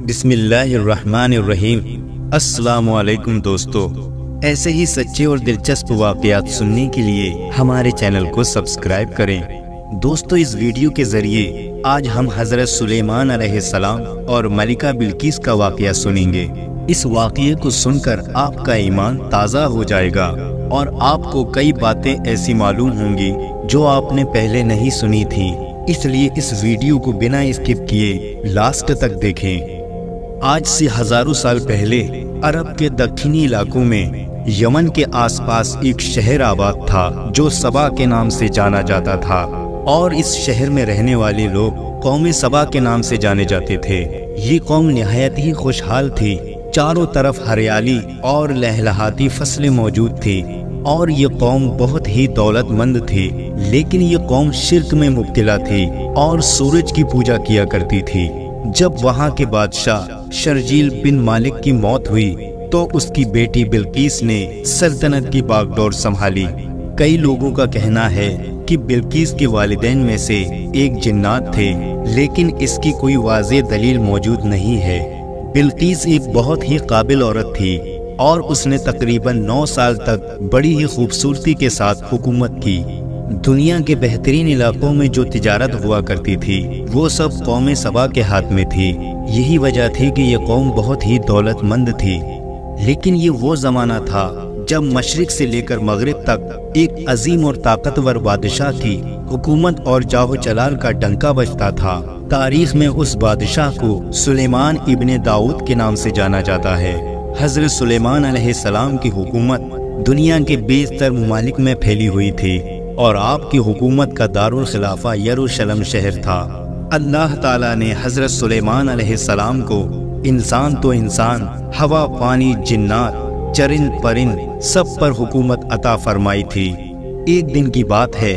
بسم اللہ الرحمن الرحیم۔ السلام علیکم دوستو، ایسے ہی سچے اور دلچسپ واقعات سننے کے لیے ہمارے چینل کو سبسکرائب کریں۔ دوستو، اس ویڈیو کے ذریعے آج ہم حضرت سلیمان علیہ السلام اور ملکہ بلقیس کا واقعہ سنیں گے۔ اس واقعے کو سن کر آپ کا ایمان تازہ ہو جائے گا اور آپ کو کئی باتیں ایسی معلوم ہوں گی جو آپ نے پہلے نہیں سنی تھیں، اس لیے اس ویڈیو کو بنا اسکپ کیے لاسٹ تک دیکھیں۔ آج سے ہزاروں سال پہلے عرب کے دکنی علاقوں میں یمن کے آس پاس ایک شہر آباد تھا جو سبا کے نام سے جانا جاتا تھا، اور اس شہر میں رہنے والے لوگ قوم سبا کے نام سے جانے جاتے تھے۔ یہ قوم نہایت ہی خوشحال تھی، چاروں طرف ہریالی اور لہلہاتی فصلیں موجود تھی، اور یہ قوم بہت ہی دولت مند تھی، لیکن یہ قوم شرک میں مبتلا تھی اور سورج کی پوجا کیا کرتی تھی۔ جب وہاں کے بادشاہ شرجیل بن مالک کی موت ہوئی تو اس کی بیٹی بلقیس نے سلطنت کی باغ ڈور سنبھالی۔ کئی لوگوں کا کہنا ہے کہ بلقیس کے والدین میں سے ایک جنات تھے، لیکن اس کی کوئی واضح دلیل موجود نہیں ہے۔ بلقیس ایک بہت ہی قابل عورت تھی اور اس نے تقریباً 9 سال تک بڑی ہی خوبصورتی کے ساتھ حکومت کی۔ دنیا کے بہترین علاقوں میں جو تجارت ہوا کرتی تھی وہ سب قوم سبا کے ہاتھ میں تھی۔ یہی وجہ تھی کہ یہ قوم بہت ہی دولت مند تھی، لیکن یہ وہ زمانہ تھا جب مشرق سے لے کر مغرب تک ایک عظیم اور طاقتور بادشاہ کی حکومت اور جاہ و جلال کا ڈنکا بجتا تھا۔ تاریخ میں اس بادشاہ کو سلیمان ابن داؤد کے نام سے جانا جاتا ہے۔ حضرت سلیمان علیہ السلام کی حکومت دنیا کے بیشتر ممالک میں پھیلی ہوئی تھی، اور آپ کی حکومت کا دارالخلافہ یروشلم شہر تھا۔ اللہ تعالیٰ نے حضرت سلیمان علیہ السلام کو انسان تو انسان، ہوا، پانی، جنات، چرند پرند سب پر حکومت عطا فرمائی تھی۔ ایک دن کی بات ہے،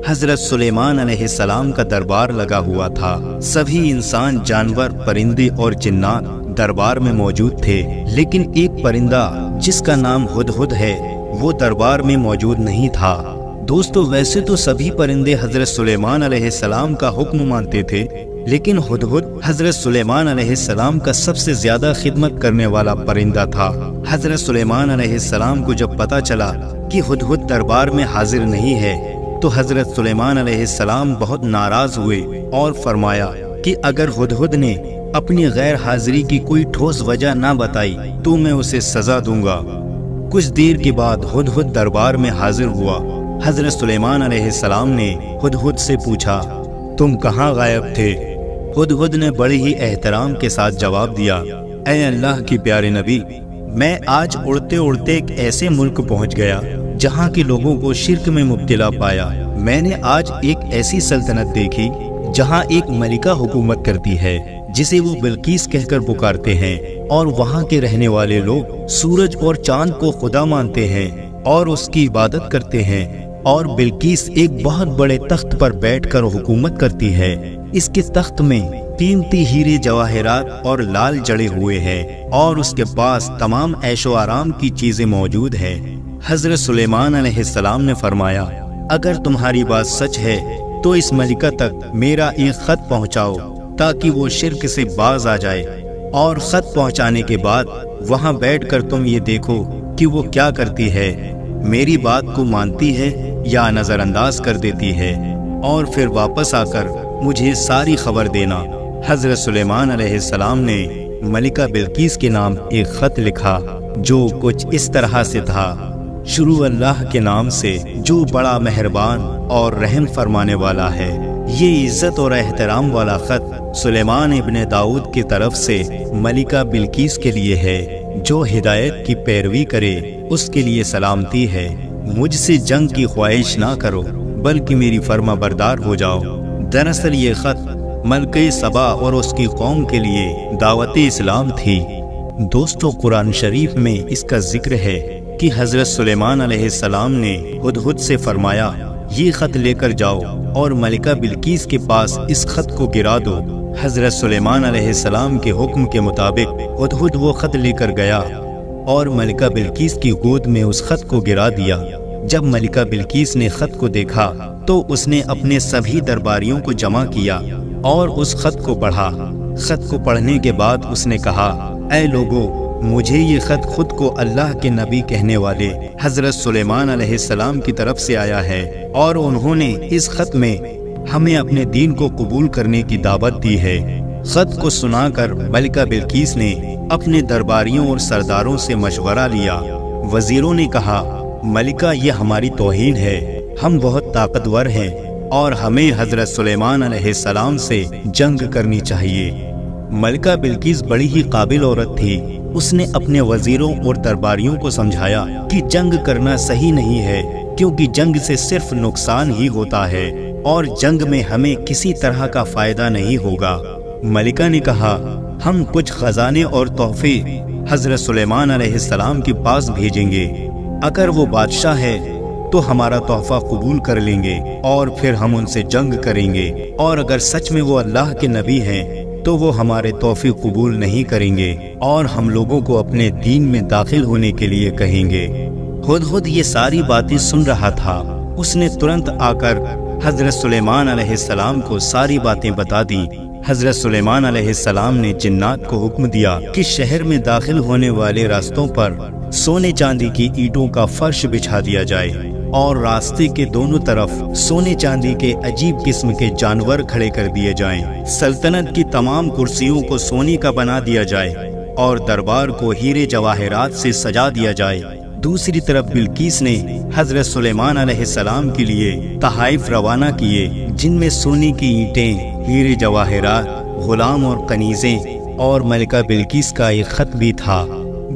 حضرت سلیمان علیہ السلام کا دربار لگا ہوا تھا۔ سبھی انسان، جانور، پرندے اور جنات دربار میں موجود تھے، لیکن ایک پرندہ جس کا نام ہدہد ہے وہ دربار میں موجود نہیں تھا۔ دوستو، ویسے تو سبھی پرندے حضرت سلیمان علیہ السلام کا حکم مانتے تھے، لیکن ہدہد حضرت سلیمان علیہ السلام کا سب سے زیادہ خدمت کرنے والا پرندہ تھا۔ حضرت سلیمان علیہ السلام کو جب پتا چلا کہ ہدہد دربار میں حاضر نہیں ہے تو حضرت سلیمان علیہ السلام بہت ناراض ہوئے اور فرمایا کہ اگر ہدہد نے اپنی غیر حاضری کی کوئی ٹھوس وجہ نہ بتائی تو میں اسے سزا دوں گا۔ کچھ دیر کے بعد ہدہد دربار میں حاضر ہوا۔ حضرت سلیمان علیہ السلام نے ہدہد سے پوچھا، تم کہاں غائب تھے؟ ہدہد نے بڑے ہی احترام کے ساتھ جواب دیا، اے اللہ کی پیارے نبی، میں آج اڑتے اڑتے ایک ایسے ملک پہنچ گیا جہاں کے لوگوں کو شرک میں مبتلا پایا۔ میں نے آج ایک ایسی سلطنت دیکھی جہاں ایک ملکہ حکومت کرتی ہے جسے وہ بلقیس کہہ کر پکارتے ہیں، اور وہاں کے رہنے والے لوگ سورج اور چاند کو خدا مانتے ہیں اور اس کی عبادت کرتے ہیں، اور بلقیس ایک بہت بڑے تخت پر بیٹھ کر حکومت کرتی ہے۔ اس کے تخت میں قیمتی ہیرے جواہرات اور لال جڑے ہوئے ہیں، اور اس کے پاس تمام عیش و آرام کی چیزیں موجود ہیں۔ حضرت سلیمان علیہ السلام نے فرمایا، اگر تمہاری بات سچ ہے تو اس ملکہ تک میرا ایک خط پہنچاؤ تاکہ وہ شرک سے باز آ جائے، اور خط پہنچانے کے بعد وہاں بیٹھ کر تم یہ دیکھو کہ وہ کیا کرتی ہے، میری بات کو مانتی ہے یا نظر انداز کر دیتی ہے، اور پھر واپس آ کر مجھے ساری خبر دینا۔ حضرت سلیمان علیہ السلام نے ملکہ بلقیس کے نام ایک خط لکھا جو کچھ اس طرح سے تھا، شروع اللہ کے نام سے جو بڑا مہربان اور رحم فرمانے والا ہے۔ یہ عزت اور احترام والا خط سلیمان ابن داؤد کی طرف سے ملکہ بلقیس کے لیے ہے، جو ہدایت کی پیروی کرے اس کے لیے سلامتی ہے۔ مجھ سے جنگ کی خواہش نہ کرو بلکہ میری فرما بردار ہو جاؤ۔ دراصل یہ خط ملکہ سبا اور اس کی قوم کے لیے دعوت اسلام تھی۔ دوستو، قرآن شریف میں اس کا ذکر ہے کہ حضرت سلیمان علیہ السلام نے ہدہد سے فرمایا، یہ خط لے کر جاؤ اور ملکہ بلقیس کے پاس اس خط کو گرا دو۔ حضرت سلیمان علیہ السلام کے حکم کے مطابق ہدہد وہ خط لے کر گیا اور ملکہ بلقیس کی گود میں اس خط کو گرا دیا۔ جب ملکہ بلقیس نے خط کو دیکھا تو اس نے اپنے سبھی درباریوں کو جمع کیا اور اس خط کو پڑھا۔ خط کو پڑھنے کے بعد اس نے کہا، اے لوگو، مجھے یہ خط خود کو اللہ کے نبی کہنے والے حضرت سلیمان علیہ السلام کی طرف سے آیا ہے، اور انہوں نے اس خط میں ہمیں اپنے دین کو قبول کرنے کی دعوت دی ہے۔ خط کو سنا کر ملکہ بلقیس نے اپنے درباریوں اور سرداروں سے مشورہ لیا۔ وزیروں نے کہا، ملکہ، یہ ہماری توہین ہے، ہم بہت طاقتور ہیں اور ہمیں حضرت سلیمان علیہ السلام سے جنگ کرنی چاہیے۔ ملکہ بلقیس بڑی ہی قابل عورت تھی۔ اس نے اپنے وزیروں اور درباریوں کو سمجھایا کہ جنگ کرنا صحیح نہیں ہے، کیونکہ جنگ سے صرف نقصان ہی ہوتا ہے اور جنگ میں ہمیں کسی طرح کا فائدہ نہیں ہوگا۔ ملکہ نے کہا، ہم کچھ خزانے اور تحفے حضرت سلیمان علیہ السلام کے پاس بھیجیں گے۔ اگر وہ بادشاہ ہے تو ہمارا تحفہ قبول کر لیں گے اور پھر ہم ان سے جنگ کریں گے، اور اگر سچ میں وہ اللہ کے نبی ہیں تو وہ ہمارے تحفے قبول نہیں کریں گے اور ہم لوگوں کو اپنے دین میں داخل ہونے کے لیے کہیں گے۔ ہدہد یہ ساری باتیں سن رہا تھا۔ اس نے ترنت آ کر حضرت سلیمان علیہ السلام کو ساری باتیں بتا دیں۔ حضرت سلیمان علیہ السلام نے جنات کو حکم دیا کہ شہر میں داخل ہونے والے راستوں پر سونے چاندی کی اینٹوں کا فرش بچھا دیا جائے اور راستے کے دونوں طرف سونے چاندی کے عجیب قسم کے جانور کھڑے کر دیے جائیں۔ سلطنت کی تمام کرسیوں کو سونے کا بنا دیا جائے اور دربار کو ہیرے جواہرات سے سجا دیا جائے۔ دوسری طرف بلقیس نے حضرت سلیمان علیہ السلام کے لیے تحائف روانہ کیے، جن میں سونے کی اینٹیں، ہیرے جواہرات، غلام اور کنیزیں، اور ملکہ بلقیس کا ایک خط بھی تھا۔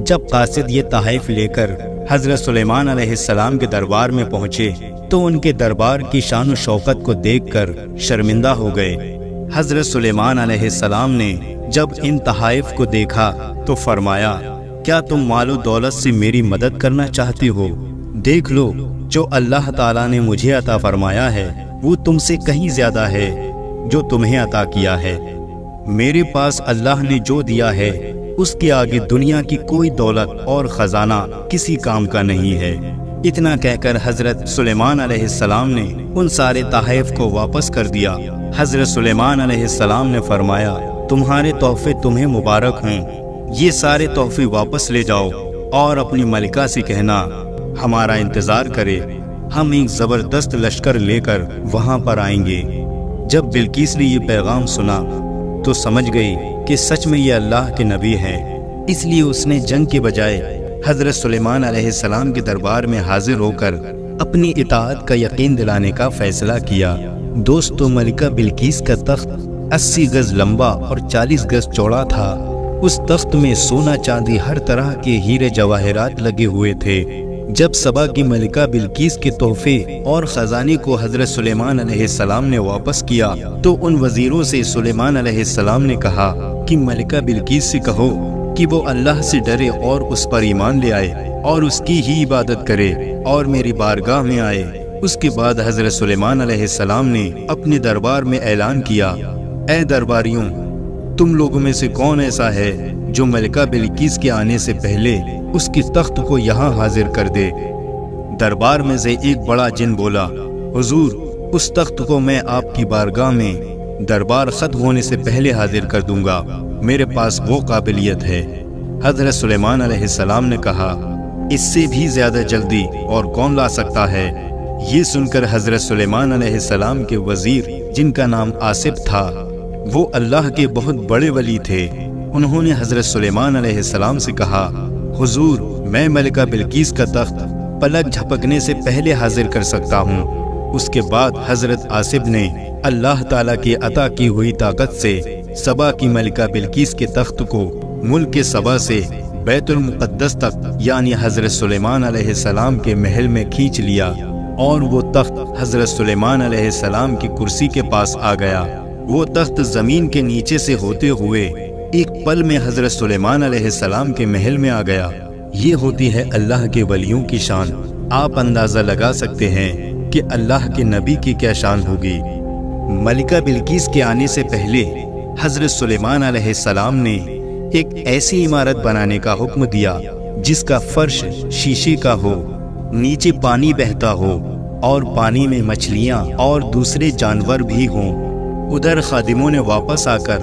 جب قاصد یہ تحائف لے کر حضرت سلیمان علیہ السلام کے دربار میں پہنچے تو ان کے دربار کی شان و شوکت کو دیکھ کر شرمندہ ہو گئے۔ حضرت سلیمان علیہ السلام نے جب ان تحائف کو دیکھا تو فرمایا، کیا تم مال و دولت سے میری مدد کرنا چاہتے ہو؟ دیکھ لو، جو اللہ تعالیٰ نے مجھے عطا فرمایا ہے وہ تم سے کہیں زیادہ ہے جو تمہیں عطا کیا ہے۔ میرے پاس اللہ نے جو دیا ہے اس کے آگے دنیا کی کوئی دولت اور خزانہ کسی کام کا نہیں ہے۔ اتنا کہہ کر حضرت سلیمان علیہ السلام نے ان سارے تحائف کو واپس کر دیا۔ حضرت سلیمان علیہ السلام نے فرمایا، تمہارے تحفے تمہیں مبارک ہوں، یہ سارے تحفے واپس لے جاؤ اور اپنی ملکہ سے کہنا ہمارا انتظار کرے، ہم ایک زبردست لشکر لے کر وہاں پر آئیں گے۔ جب بلقیس نے یہ پیغام سنا تو سمجھ گئی کہ سچ میں یہ اللہ کے نبی ہیں، اس لیے اس نے جنگ کے بجائے حضرت سلیمان علیہ السلام کے دربار میں حاضر ہو کر اپنی اطاعت کا یقین دلانے کا فیصلہ کیا۔ دوستو، ملکہ بلقیس کا تخت 80 گز لمبا اور 40 گز چوڑا تھا۔ اس تخت میں سونا چاندی ہر طرح کے ہیرے جواہرات لگے ہوئے تھے۔ جب سبا کی ملکہ بلقیس کے تحفے اور خزانے کو حضرت سلیمان علیہ السلام نے واپس کیا تو ان وزیروں سے سلیمان علیہ السلام نے کہا کہ ملکہ بلقیس سے کہو کہ وہ اللہ سے ڈرے اور اس پر ایمان لے آئے اور اس کی ہی عبادت کرے اور میری بارگاہ میں آئے۔ اس کے بعد حضرت سلیمان علیہ السلام نے اپنے دربار میں اعلان کیا، اے درباریوں، تم لوگوں میں سے کون ایسا ہے جو ملکہ بلقیس کے آنے سے پہلے اس کی تخت کو یہاں حاضر کر دے؟ دربار میں سے ایک بڑا جن بولا، حضور، اس تخت کو میں آپ کی بارگاہ میں دربار ختم ہونے سے پہلے حاضر کر دوں گا، میرے پاس وہ قابلیت ہے۔ حضرت سلیمان علیہ السلام نے کہا، اس سے بھی زیادہ جلدی اور کون لا سکتا ہے؟ یہ سن کر حضرت سلیمان علیہ السلام کے وزیر، جن کا نام آصف تھا، وہ اللہ کے بہت بڑے ولی تھے، انہوں نے حضرت سلیمان علیہ السلام سے کہا، حضور، میں ملکہ بلقیس کا تخت پلک جھپکنے سے پہلے حاضر کر سکتا ہوں۔ اس کے بعد حضرت آصف نے اللہ تعالیٰ کی عطا کی ہوئی طاقت سے سبا کی ملکہ بلقیس کے تخت کو ملک سبا سے بیت المقدس تک یعنی حضرت سلیمان علیہ السلام کے محل میں کھینچ لیا، اور وہ تخت حضرت سلیمان علیہ السلام کی کرسی کے پاس آ گیا۔ وہ تخت زمین کے نیچے سے ہوتے ہوئے ایک پل میں حضرت سلیمان علیہ السلام کے محل میں آ گیا۔ یہ ہوتی ہے اللہ کے ولیوں کی شان۔ آپ اندازہ لگا سکتے ہیں کہ اللہ کے نبی کی کیا شان ہوگی۔ ملکہ بلقیس کے آنے سے پہلے حضرت سلیمان علیہ السلام نے ایک ایسی عمارت بنانے کا حکم دیا جس کا فرش شیشے کا ہو، نیچے پانی بہتا ہو اور پانی میں مچھلیاں اور دوسرے جانور بھی ہوں۔ ادھر خادموں نے واپس آ کر